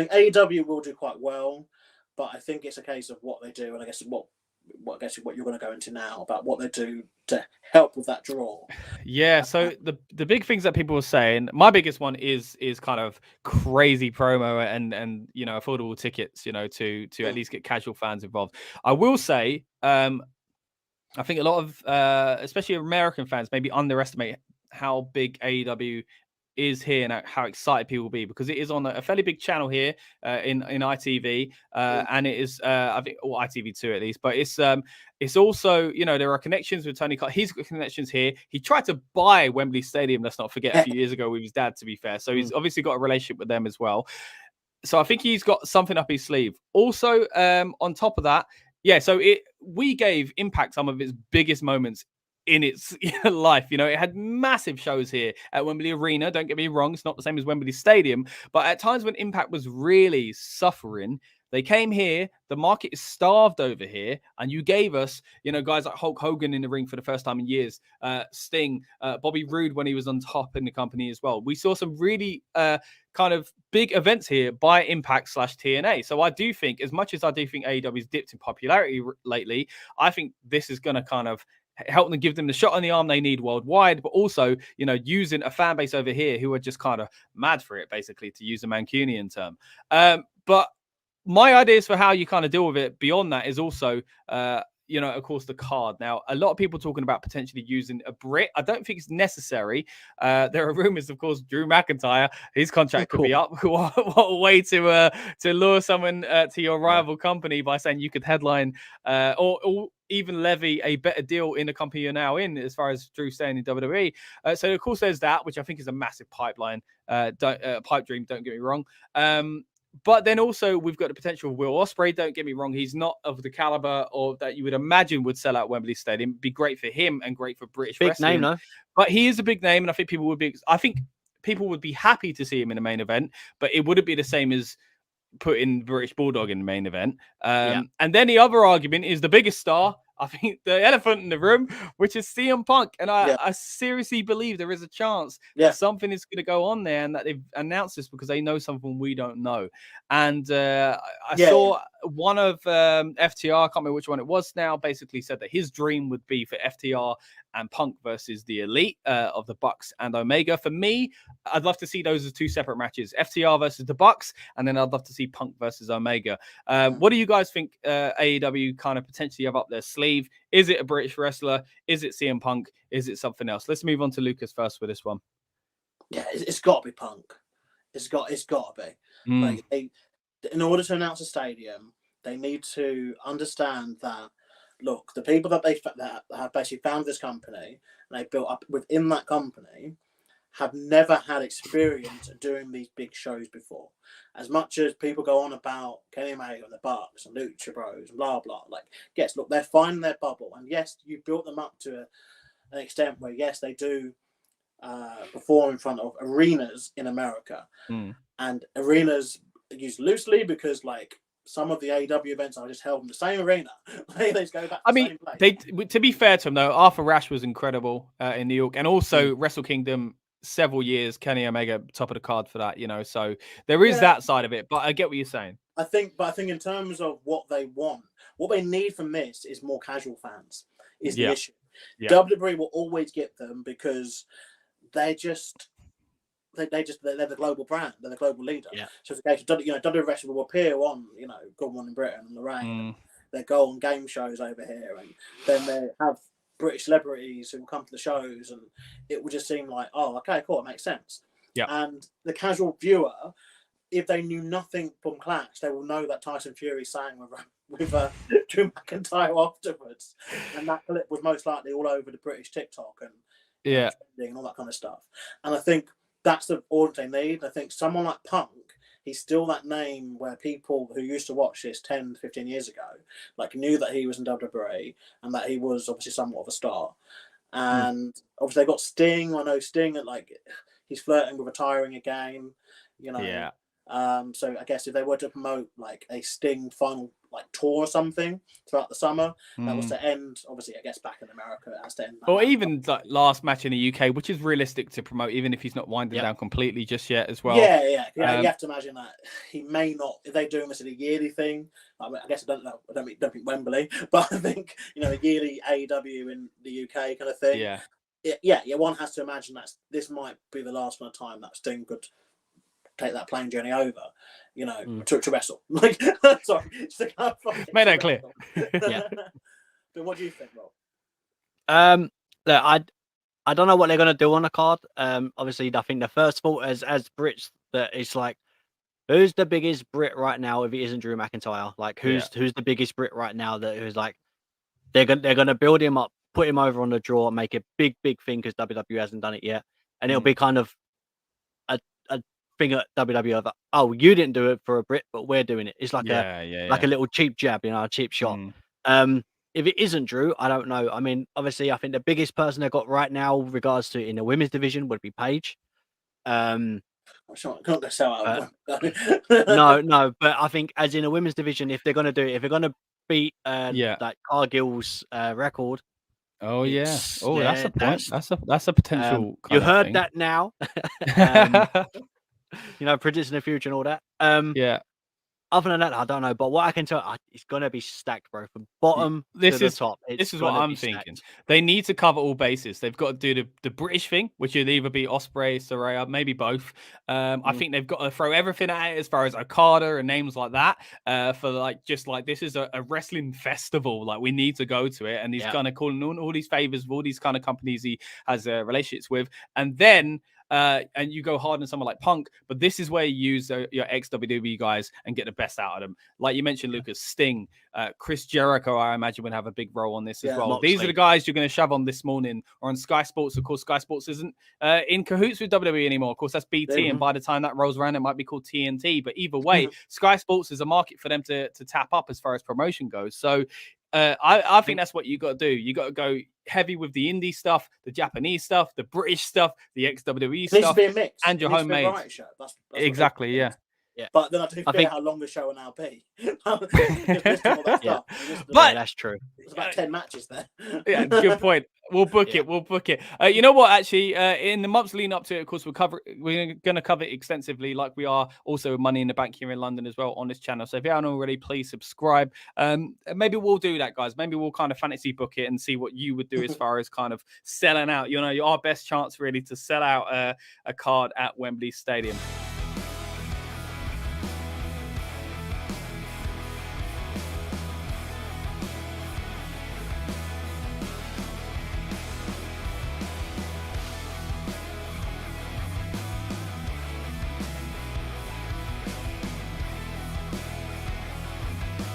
think AEW will do quite well, but I think it's a case of what they do, and I guess what you're going to go into now about what they do to help with that draw. Yeah, so the big things that people were saying, my biggest one is kind of crazy promo and affordable tickets, to at least get casual fans involved. I will say, I think a lot of especially American fans maybe underestimate how big AEW is here and how excited people will be, because it is on a fairly big channel here in ITV, and it is I think ITV2 at least, but it's also, there are connections with Tony Khan. He's got connections here. He tried to buy Wembley Stadium, let's not forget, a few years ago with his dad, to be fair, so he's obviously got a relationship with them as well. So I think he's got something up his sleeve. Also, on top of that, so we gave Impact some of its biggest moments in its life. It had massive shows here at Wembley Arena. Don't get me wrong, it's not the same as Wembley Stadium, but at times when Impact was really suffering, they came here. The market is starved over here, and you gave us, guys like Hulk Hogan in the ring for the first time in years, Sting, Bobby Roode when he was on top in the company as well. We saw some really kind of big events here by Impact / TNA. So I do think, as much as I do think AEW's dipped in popularity lately, I think this is going to kind of help them, give them the shot on the arm they need worldwide, but also, using a fan base over here who are just kind of mad for it, basically, to use a Mancunian term. But my ideas for how you kind of deal with it beyond that is also, of course, the card. Now, a lot of people talking about potentially using a Brit. I don't think it's necessary. There are rumors, of course, Drew McIntyre, his contract could be up. What a way to lure someone to your rival company by saying you could headline or even levy a better deal in the company you're now in, as far as Drew staying in WWE. So, of course, there's that, which I think is a massive pipe dream. Don't get me wrong. But then also we've got the potential of Will Ospreay. Don't get me wrong, he's not of the caliber of that you would imagine would sell out Wembley Stadium. It'd be great for him and great for British wrestling. Big name, though. But he is a big name, and I think people would be happy to see him in the main event, but it wouldn't be the same as putting British Bulldog in the main event. And then the other argument is the biggest star, I think, the elephant in the room, which is CM Punk. And I seriously believe there is a chance that something is going to go on there, and that they've announced this because they know something we don't know. And I saw one of FTR, I can't remember which one it was now, basically said that his dream would be for FTR and Punk versus the Elite of the Bucks and Omega. For me, I'd love to see those as two separate matches, FTR versus the Bucks, and then I'd love to see Punk versus Omega. What do you guys think AEW kind of potentially have up their sleeve? Is it a British wrestler? Is it CM Punk? Is it something else? Let's move on to Lucas first with this one. Yeah, it's got to be Punk. It's got to be. Like, in order to announce a stadium, they need to understand that, look, the people that have basically found this company and they built up within that company have never had experience doing these big shows before. As much as people go on about Kenny Omega and the Bucks and Lucha Bros and blah blah, like, yes, look, they're finding their bubble, and yes, you built them up to an extent where yes, they do perform in front of arenas in America, and arenas used loosely because, like, some of the AEW events are just held in the same arena. They just go back to the same place. To be fair to them, though, Arthur Ashe was incredible in New York, and also Wrestle Kingdom several years, Kenny Omega top of the card for that, so there is that side of it, but I get what you're saying. I think in terms of what they want, what they need from this is more casual fans is the issue. WWE will always get them because they're the global brand, they're the global leader. So it's a case of, WWE wrestling will appear on, Good Morning Britain and Lorraine. They go on game shows over here, and then they have British celebrities who will come to the shows, and it will just seem like, oh, okay, cool, it makes sense. And the casual viewer, if they knew nothing from Clash, they will know that Tyson Fury sang with Drew McIntyre afterwards, and that clip was most likely all over the British TikTok and trending and all that kind of stuff. And I think that's the audience they need. I think someone like Punk, he's still that name where people who used to watch this 10, 15 years ago, like, knew that he was in WWE and that he was obviously somewhat of a star. And obviously they got Sting. I know Sting, like, he's flirting with retiring again. So I guess if they were to promote like a Sting final like tour or something throughout the summer, that was to end. Obviously, I guess back in America, it has to end. Or even like last match in the UK, which is realistic to promote, even if he's not winding down completely just yet as well. Yeah. You have to imagine that he may not, if they're doing this as a yearly thing. I guess I don't know. I don't think Wembley, but I think a yearly AEW in the UK kind of thing. Yeah. One has to imagine that this might be the last kind of time that Sting could take that plane journey over, to wrestle. Like, sorry, just to clarify. Made that clear. But what do you think, Rob? Look, I don't know what they're gonna do on the card. Obviously, I think the first thought as Brits that it's like, who's the biggest Brit right now if it isn't Drew McIntyre? Like, who's the biggest Brit right now that who's like they're gonna build him up, put him over on the draw, make a big thing because WWE hasn't done it yet, and it'll be kind of a thing at WWE of, oh, you didn't do it for a Brit, but we're doing it. It's like a little cheap jab, a cheap shot. If it isn't Drew, I don't know. I mean, obviously, I think the biggest person they've got right now, regards to in the women's division, would be Paige. I'm sure I can't go sell out. No, but I think as in a women's division, if they're gonna do it, if they're gonna beat like Cargill's record. Oh yeah. Oh, that's a point. That's a potential. You heard that now. Predicting the future and all that. Other than that, I don't know. But what I can tell, it's gonna be stacked, bro, from bottom to the top. This is what I'm thinking. They need to cover all bases. They've got to do the British thing, which would either be Ospreay, Saraya, maybe both. I think they've got to throw everything at it as far as Okada and names like that. For this is a wrestling festival. Like, we need to go to it, and he's kind of calling all these favors with all these kind of companies he has relationships with, and then. And you go hard on someone like Punk, but this is where you use your ex-WWE guys and get the best out of them. Like you mentioned, Lucas, Sting, Chris Jericho, I imagine would have a big role on this as well. Moxley. These are the guys you're going to shove on this morning or on Sky Sports. Of course, Sky Sports isn't in cahoots with WWE anymore. Of course, that's BT, and by the time that rolls around, it might be called TNT. But either way, Sky Sports is a market for them to tap up as far as promotion goes. So I think that's what you got to do. You got to go heavy with the indie stuff, the Japanese stuff, the British stuff, the ex-WWE stuff, and your homemade. That's exactly, yeah. But then I do fear how long the show will now be. But that's true. There's about 10 matches there. Yeah, good point. We'll book it. We'll book it. You know what? Actually, in the months leading up to it, of course, we're going to cover it extensively, like we are also with Money in the Bank here in London as well on this channel. So if you haven't already, please subscribe. Maybe we'll do that, guys. Maybe we'll kind of fantasy book it and see what you would do as far as kind of selling out. Our best chance really to sell out a card at Wembley Stadium.